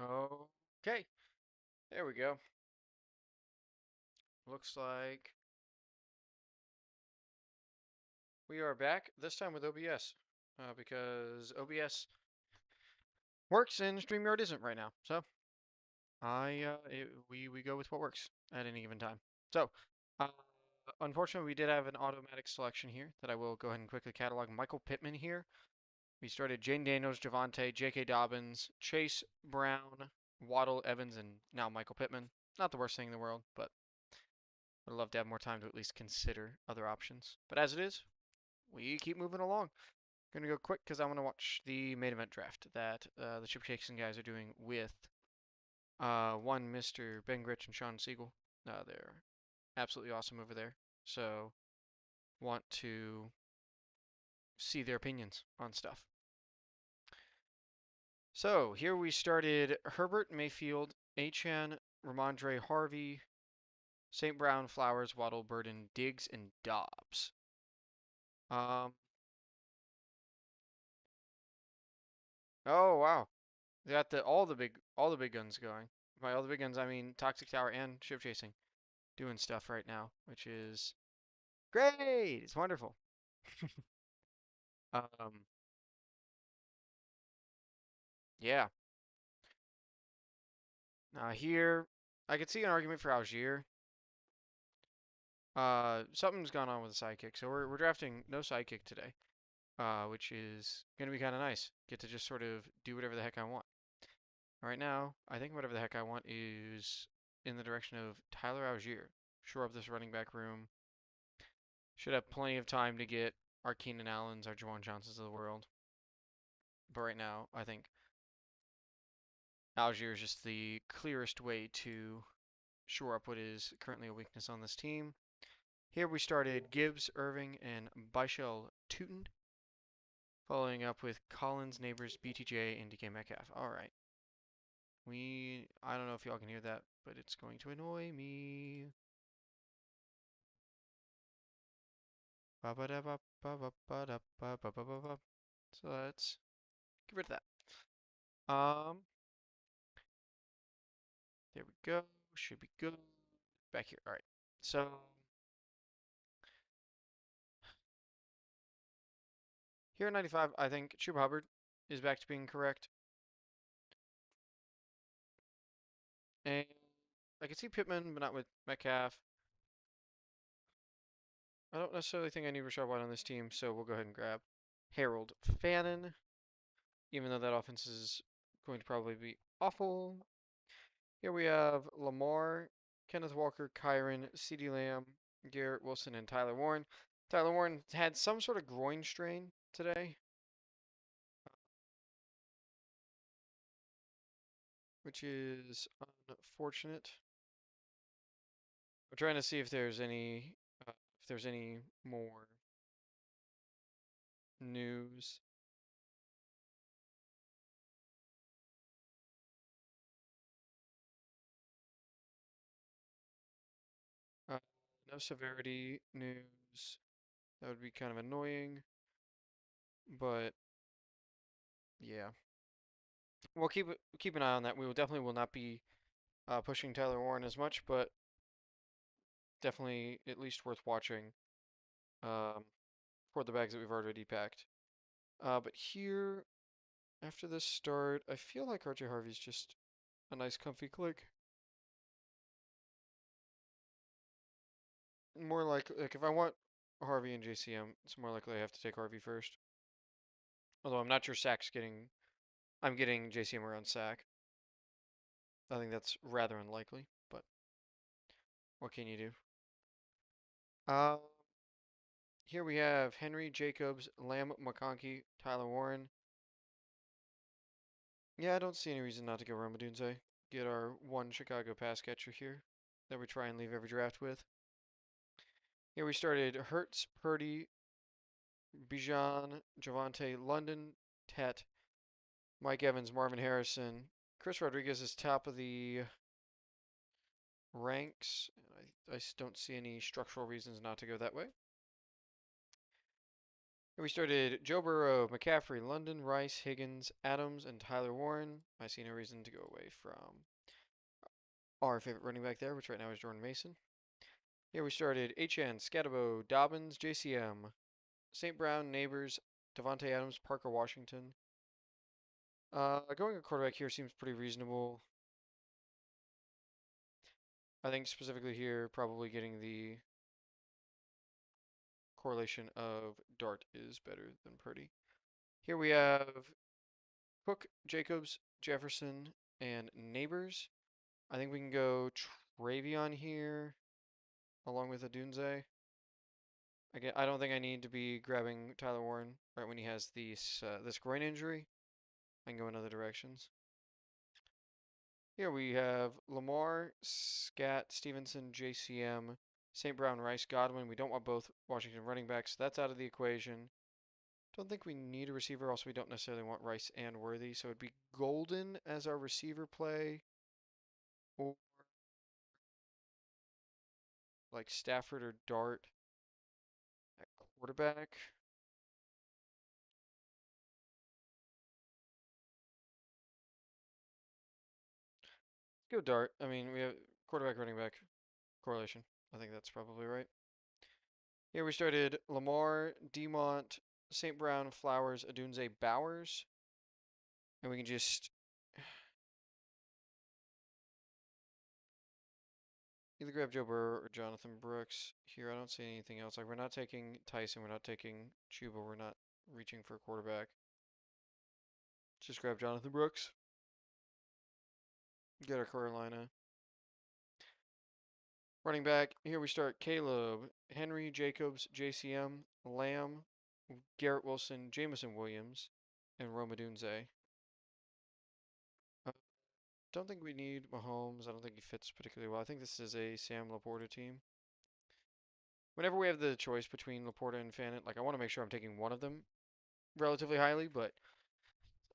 Okay, there we go. Looks like we are back, this time with OBS, because OBS works and StreamYard isn't right now. So we go with what works at any given time. So, uh, unfortunately, we did have an automatic selection here that I will go ahead and quickly catalog. Michael Pittman here. We started Jane Daniels, Javonte, J.K. Dobbins, Chase Brown, Waddle, Evans, and now Michael Pittman. Not the worst thing in the world, but would love to have more time to at least consider other options. But as it is, we keep moving along. Gonna go quick because I want to watch the main event draft that the Chip Jackson guys are doing with one Mr. Ben Gritch and Sean Siegel. They're absolutely awesome over there. So want to see their opinions on stuff. So here we started Herbert, Mayfield, Achan, Ramondre Harvey, St. Brown, Flowers, Waddle, Burden, Diggs, and Dobbs. Um. Oh wow. They got all the big guns going. By all the big guns, I mean Toxic Tower and Ship Chasing doing stuff right now, which is great. It's wonderful. Um, yeah. Here I could see an argument for Algier. Something's gone on with the sidekick, so we're drafting no sidekick today. Which is gonna be kind of nice. Get to just sort of do whatever the heck I want. Right now, I think whatever the heck I want is in the direction of Tyler Algier. Shore up this running back room. Should have plenty of time to get our Keenan Allens, our Jawan Johnsons of the world. But right now, I think Algier is just the clearest way to shore up what is currently a weakness on this team. Here we started Gibbs, Irving, and Bichel Tootin, following up with Collins, Neighbors, BTJ, and DK Metcalf. All right. I don't know if y'all can hear that, but it's going to annoy me. So let's get rid of that. There we go. Should be good. Back here. All right. So here at 95, I think Chuba Hubbard is back to being correct. And I can see Pittman, but not with Metcalf. I don't necessarily think I need Rashad White on this team, so we'll go ahead and grab Harold Fannin, even though that offense is going to probably be awful. Here we have Lamar, Kenneth Walker, Kyron, CeeDee Lamb, Garrett Wilson, and Tyler Warren. Tyler Warren had some sort of groin strain today, which is unfortunate. I'm trying to see if there's any more news. Uh, no severity news. That would be kind of annoying, but yeah, we'll keep an eye on that. We will definitely will not be pushing Tyler Warren as much, but definitely at least worth watching um, for the bags that we've already packed. But here, after this start, I feel like RJ Harvey's just a nice comfy click. More like if I want Harvey and JCM, it's more likely I have to take Harvey first. Although I'm not sure I'm getting JCM around sack. I think that's rather unlikely, but what can you do? Uh, Here we have Henry, Jacobs, Lamb, McConkey, Tyler Warren. Yeah, I don't see any reason not to go Romadunze. Get our one Chicago pass catcher here that we try and leave every draft with. Here we started Hertz, Purdy, Bijan, Javante, London, Tet, Mike Evans, Marvin Harrison. Chris Rodriguez is top of the ranks. I don't see any structural reasons not to go that way. Here we started Joe Burrow, McCaffrey, London, Rice, Higgins, Adams, and Tyler Warren. I see no reason to go away from our favorite running back there, which right now is Jordan Mason. Here we started HN, Scatabo, Dobbins, JCM, St. Brown, Neighbors, Devontae Adams, Parker Washington. Going a quarterback here seems pretty reasonable. I think specifically here, probably getting the correlation of Dart is better than Purdy. Here we have Cook, Jacobs, Jefferson, and Neighbors. I think we can go Travion here along with Adunze. Again, I don't think I need to be grabbing Tyler Warren right when he has this groin injury. I can go in other directions. Here we have Lamar, Scat, Stevenson, JCM, St. Brown, Rice, Godwin. We don't want both Washington running backs, so that's out of the equation. Don't think we need a receiver. Also, we don't necessarily want Rice and Worthy, so it'd be Golden as our receiver play, or like Stafford or Dart at quarterback. Go Dart. I mean, we have quarterback, running back correlation. I think that's probably right. Here we started Lamar, Demont, St. Brown, Flowers, Adunze, Bowers. And we can just either grab Joe Burrow or Jonathan Brooks. Here, I don't see anything else. Like, we're not taking Tyson, we're not taking Chuba, we're not reaching for a quarterback. Just grab Jonathan Brooks. Get our Carolina. Running back, here we start Caleb, Henry, Jacobs, JCM, Lamb, Garrett Wilson, Jamison Williams, and Rome Odunze. Don't think we need Mahomes. I don't think he fits particularly well. I think this is a Sam Laporta team. Whenever we have the choice between Laporta and Fannett, like I want to make sure I'm taking one of them relatively highly, but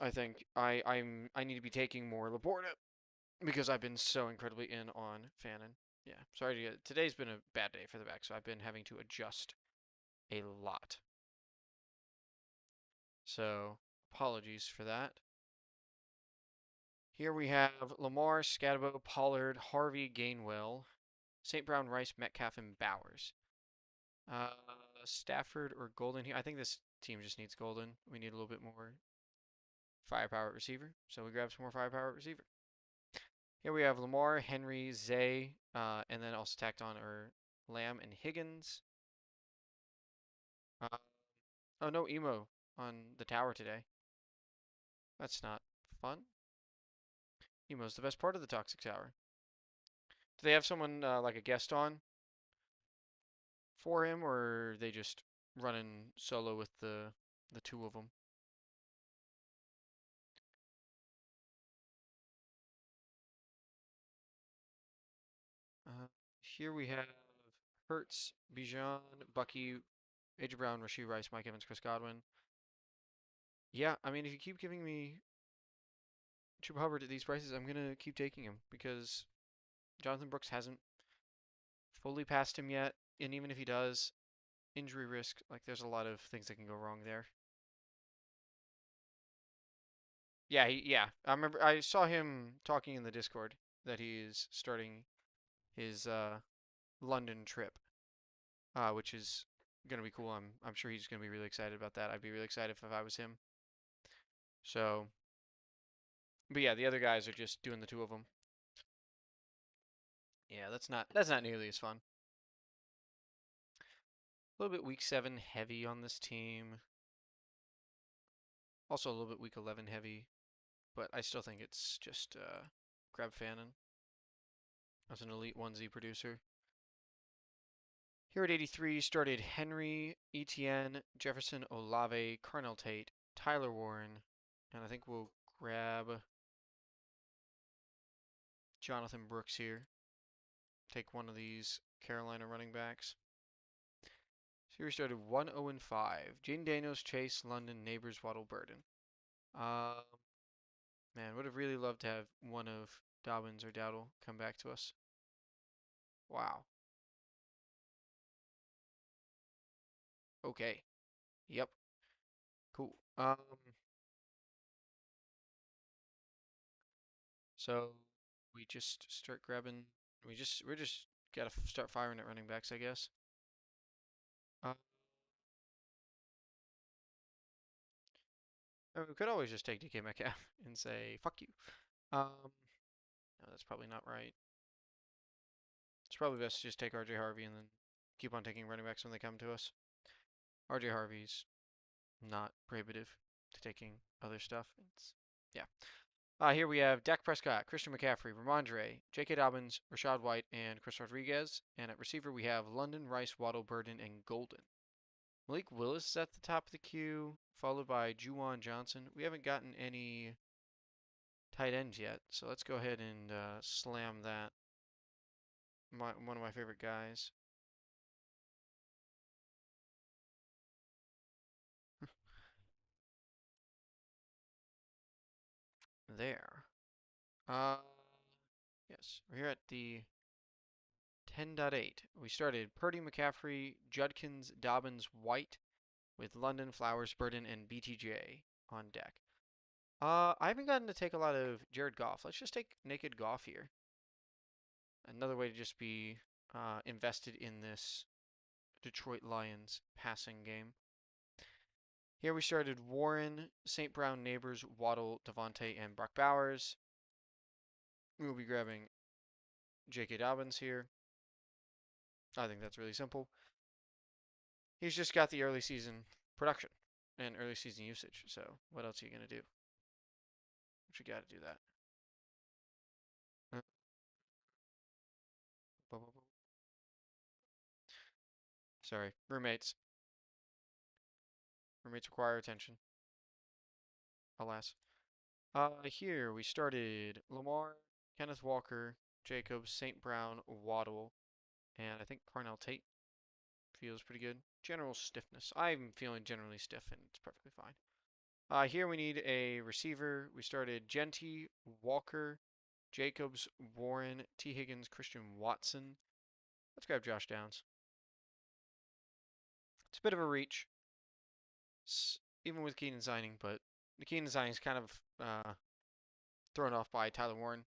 I think I need to be taking more Laporta because I've been so incredibly in on Fannin. Yeah, sorry to get today's been a bad day for the back, so I've been having to adjust a lot. So apologies for that. Here we have Lamar, Scatabo, Pollard, Harvey, Gainwell, St. Brown, Rice, Metcalf, and Bowers. Uh, Stafford or Golden here. I think this team just needs Golden. We need a little bit more firepower at receiver, so we grab some more firepower at receiver. Here we have Lamar, Henry, Zay, and then also tacked on our Lamb and Higgins. Uh, oh, no emo on the tower today. That's not fun. Emo's the best part of the Toxic Tower. Do they have someone like a guest on for him, or are they just running solo with the two of them? Here we have Hertz, Bijan, Bucky, AJ Brown, Rasheed Rice, Mike Evans, Chris Godwin. Yeah, I mean, if you keep giving me Chuba Hubbard at these prices, I'm gonna keep taking him because Jonathan Brooks hasn't fully passed him yet, and even if he does, injury risk, like there's a lot of things that can go wrong there. Yeah, yeah. I remember I saw him talking in the Discord that he's starting his London trip, which is gonna be cool. I'm sure he's gonna be really excited about that. I'd be really excited if I was him. So, but yeah, the other guys are just doing the two of them. Yeah, that's not nearly as fun. A little bit week 7 heavy on this team. Also a little bit week 11 heavy, but I still think it's just grab Fannin as an elite 1Z producer. Here at 83 started Henry, Etienne, Jefferson, Olave, Carnell Tate, Tyler Warren, and I think we'll grab Jonathan Brooks here. Take one of these Carolina running backs. So here we started 1-0-5. Jaden Daniels, Chase, London, Neighbors, Waddle, Burden. Man, would have really loved to have one of Dobbins or Dowdle come back to us. Wow. Okay. Yep. Cool. So we just start grabbing. We're just gotta start firing at running backs, I guess. Uh, we could always just take DK Metcalf and say fuck you. No, that's probably not right. It's probably best to just take RJ Harvey and then keep on taking running backs when they come to us. RJ Harvey's not prohibitive to taking other stuff. It's yeah. Here we have Dak Prescott, Christian McCaffrey, Ramondre, J.K. Dobbins, Rashad White, and Chris Rodriguez. And at receiver, we have London, Rice, Waddle, Burden, and Golden. Malik Willis is at the top of the queue, followed by Juwan Johnson. We haven't gotten any tight ends yet, so let's go ahead and slam that. One of my favorite guys. There. Uh, yes, we're here at the 10.8. We started Purdy, McCaffrey, Judkins, Dobbins, White, with London, Flowers, Burden, and BTJ on deck. I haven't gotten to take a lot of Jared Goff. Let's just take naked Goff here. Another way to just be invested in this Detroit Lions passing game. Here we started Warren, St. Brown, Neighbors, Waddle, Devontae, and Brock Bowers. We will be grabbing J.K. Dobbins here. I think that's really simple. He's just got the early season production and early season usage. So what else are you going to do? But you got to do that. Sorry, roommates. Roommates require attention. Alas. Here we started Lamar, Kenneth Walker, Jacobs, St. Brown, Waddle, and I think Parnell Tate feels pretty good. General stiffness. I'm feeling generally stiff, and it's perfectly fine. Here we need a receiver. We started Genty, Walker, Jacobs, Warren, T. Higgins, Christian Watson. Let's grab Josh Downs. It's a bit of a reach, even with Keenan signing, but the Keenan signing is kind of thrown off by Tyler Warren.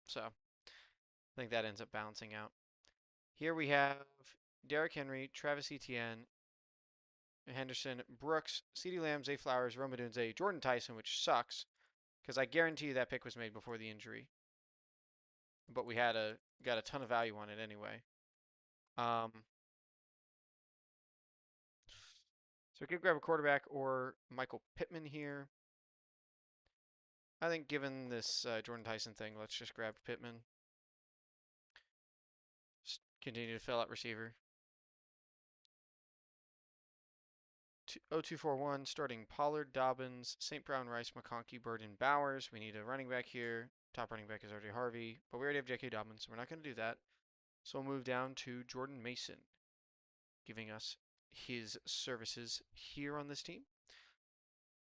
So I think that ends up balancing out. Here we have Derrick Henry, Travis Etienne, Henderson, Brooks, CeeDee Lamb, Zay Flowers, Rome Odunze, Jordan Tyson, which sucks because I guarantee you that pick was made before the injury. But we got a ton of value on it anyway. So we could grab a quarterback or Michael Pittman here. I think given this Jordan Tyson thing, let's just grab Pittman. Just continue to fill out receiver. 0241, starting Pollard, Dobbins, St. Brown, Rice, McConkey, Burden, Bowers. We need a running back here. Top running back is RJ Harvey, but we already have J.K. Dobbins, so we're not going to do that. So we'll move down to Jordan Mason, giving us his services here on this team.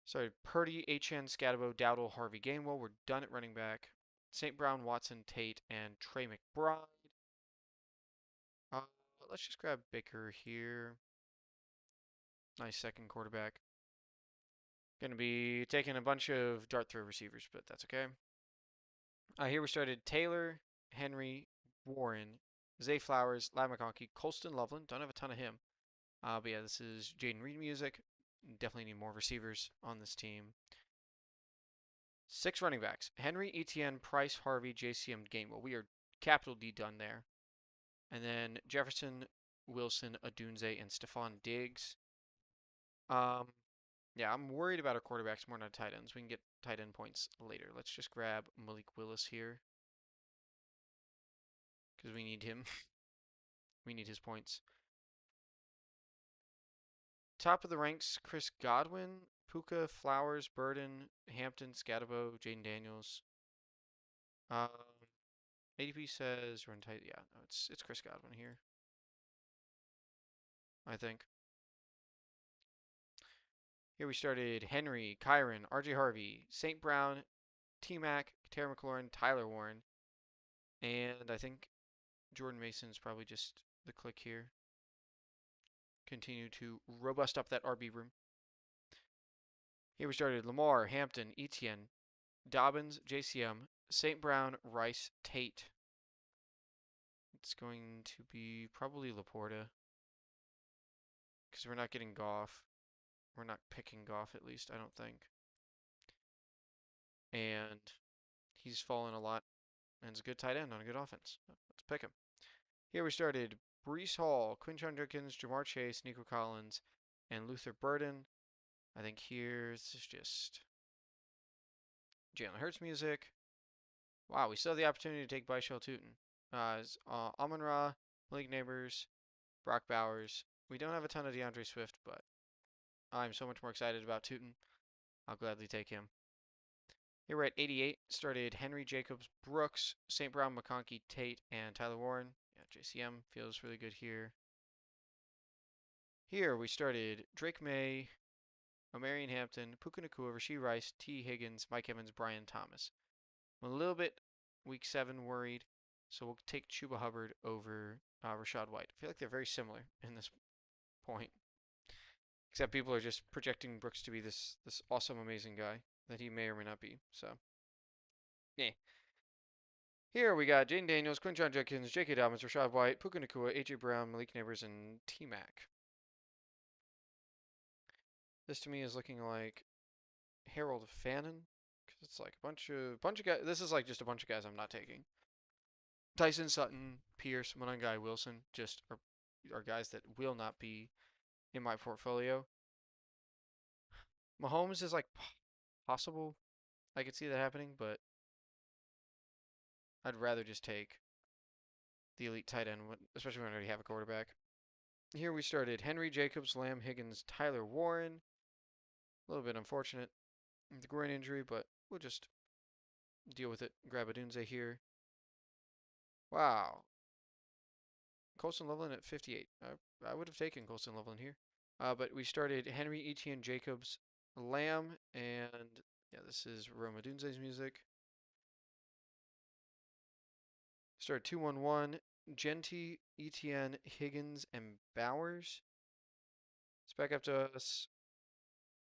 Sorry, Purdy, Achane, Scatabo, Dowdle, Harvey, Gainwell. We're done at running back. St. Brown, Watson, Tate, and Trey McBride. Let's just grab Baker here. Nice second quarterback. Going to be taking a bunch of dart throw receivers, but that's okay. Here we started Taylor, Henry, Warren, Zay Flowers, Ladd McConkey, Colston Loveland. Don't have a ton of him. But yeah, this is Jaden Reed music. Definitely need more receivers on this team. 6 running backs. Henry, Etienne, Price, Harvey, JCM, Gainwell. We are capital D done there. And then Jefferson, Wilson, Odunze, and Stephon Diggs. Yeah, I'm worried about our quarterbacks more than our tight ends. We can get tight end points later. Let's just grab Malik Willis here. Because we need him. We need his points. Top of the ranks, Chris Godwin, Puka, Flowers, Burden, Hampton, Scatabo, Jaden Daniels. ADP says run tight. Yeah, no, it's Chris Godwin here. I think. Here we started Henry, Kyron, RJ Harvey, St. Brown, T-Mac, Terry McLaurin, Tyler Warren, and I think Jordan Mason's probably just the click here. Continue to robust up that RB room. Here we started Lamar, Hampton, Etienne, Dobbins, JCM, St. Brown, Rice, Tate. It's going to be probably Laporta because we're not getting Goff. We're not picking Goff at least, I don't think. And he's fallen a lot and is a good tight end on a good offense. Let's pick him. Here we started Brees Hall, Quinton Judkins, Jamar Chase, Nico Collins, and Luther Burden. I think here's just Jalen Hurts music. Wow, we still have the opportunity to take Byshell Tootin. Amon Ra, Malik Neighbors, Brock Bowers. We don't have a ton of DeAndre Swift, but I'm so much more excited about Tootin. I'll gladly take him. Here we're at 88. Started Henry, Jacobs, Brooks, St. Brown, McConkey, Tate, and Tyler Warren. Yeah, JCM feels really good here. Here we started Drake May, Omarion Hampton, Puka Nacua, Rasheed Rice, T. Higgins, Mike Evans, Brian Thomas. I'm a little bit week 7 worried, so we'll take Chuba Hubbard over Rashad White. I feel like they're very similar in this point, except people are just projecting Brooks to be this awesome, amazing guy that he may or may not be. So, yeah. Here we got Jaden Daniels, Quinton Judkins, J.K. Dobbins, Rashad White, Puka Nacua, A.J. Brown, Malik Neighbors, and T-Mac. This to me is looking like Harold Fannin, because it's like a bunch of guys. This is like just a bunch of guys I'm not taking. Tyson Sutton, Pierce, Monangai, Wilson, just are guys that will not be in my portfolio. Mahomes is like possible. I could see that happening, but I'd rather just take the elite tight end, especially when I already have a quarterback. Here we started Henry, Jacobs, Lamb, Higgins, Tyler Warren. A little bit unfortunate, the groin injury, but we'll just deal with it. Grab a Dunze here. Wow. Colston Loveland at 58. I would have taken Colston Loveland here. But we started Henry, Etienne, Jacobs, Lamb, and yeah, this is Roma Dunze's music. Start 2-1-1. Genty, Etienne, Higgins, and Bowers. It's back up to us.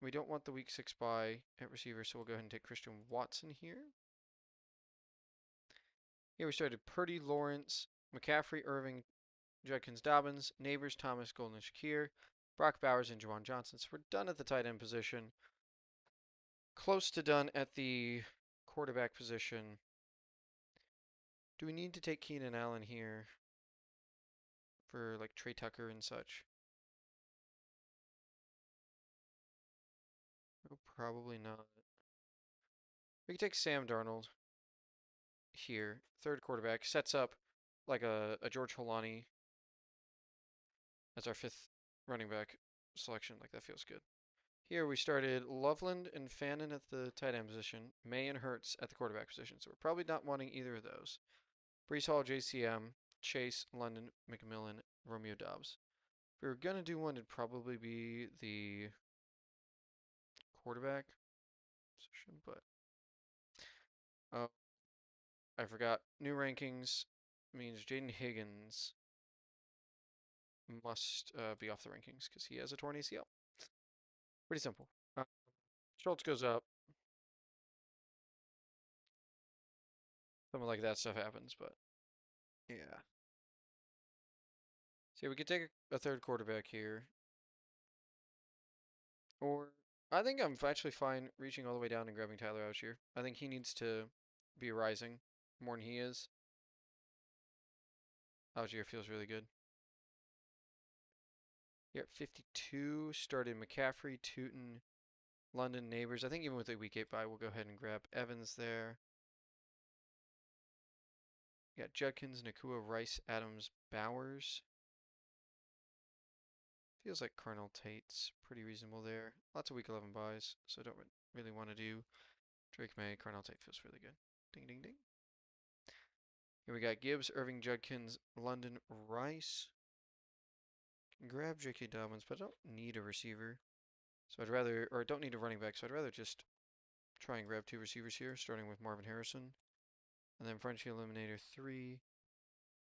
We don't want the week 6 bye at receiver, so we'll go ahead and take Christian Watson here. Here we started Purdy, Lawrence, McCaffrey, Irving, Judkins, Dobbins, Neighbors, Thomas, Golden, Shakir, Brock Bowers, and Juwan Johnson. So we're done at the tight end position. Close to done at the quarterback position. Do we need to take Keenan Allen here for like Trey Tucker and such? No, probably not. We can take Sam Darnold here, third quarterback. Sets up like a George Holani as our 5th running back selection. Like that feels good. Here we started Loveland and Fannin at the tight end position, May and Hurts at the quarterback position. So we're probably not wanting either of those. Brees Hall, JCM, Chase, London, McMillan, Romeo Doubs. If we were going to do one, it'd probably be the quarterback position, but oh, I forgot. New rankings means Jaden Higgins must be off the rankings because he has a torn ACL. Pretty simple. Schultz goes up. Something like that stuff happens, but yeah. See, we could take a third quarterback here. Or I think I'm actually fine reaching all the way down and grabbing Tyler Algier. I think he needs to be rising more than he is. Algier feels really good. Here at 52, started McCaffrey, Tootin, London, Neighbors. I think even with a week 8 bye, we'll go ahead and grab Evans there. You got Judkins, Nakua, Rice, Adams, Bowers. Feels like Colonel Tate's pretty reasonable there. Lots of week 11 buys, so I don't really want to do Drake May. Colonel Tate feels really good. Ding, ding, ding. Here we got Gibbs, Irving, Judkins, London, Rice. Can grab J.K. Dobbins, but I don't need a receiver. So I'd rather, or I don't need a running back, so I'd rather just try and grab 2 receivers here, starting with Marvin Harrison. And then Frenchie Eliminator 3.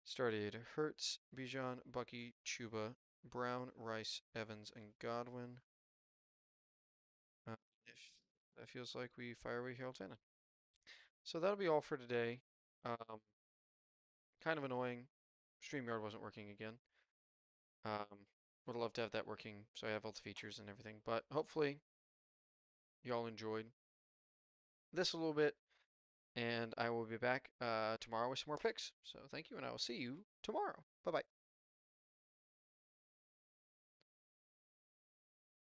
Started Hertz, Bijan, Bucky, Chuba, Brown, Rice, Evans, and Godwin. it feels like we fire away here all 10. So that'll be all for today. Kind of annoying. StreamYard wasn't working again. Would love to have that working so I have all the features and everything. But hopefully y'all enjoyed this a little bit. And I will be back tomorrow with some more picks. So thank you, and I will see you tomorrow. Bye bye.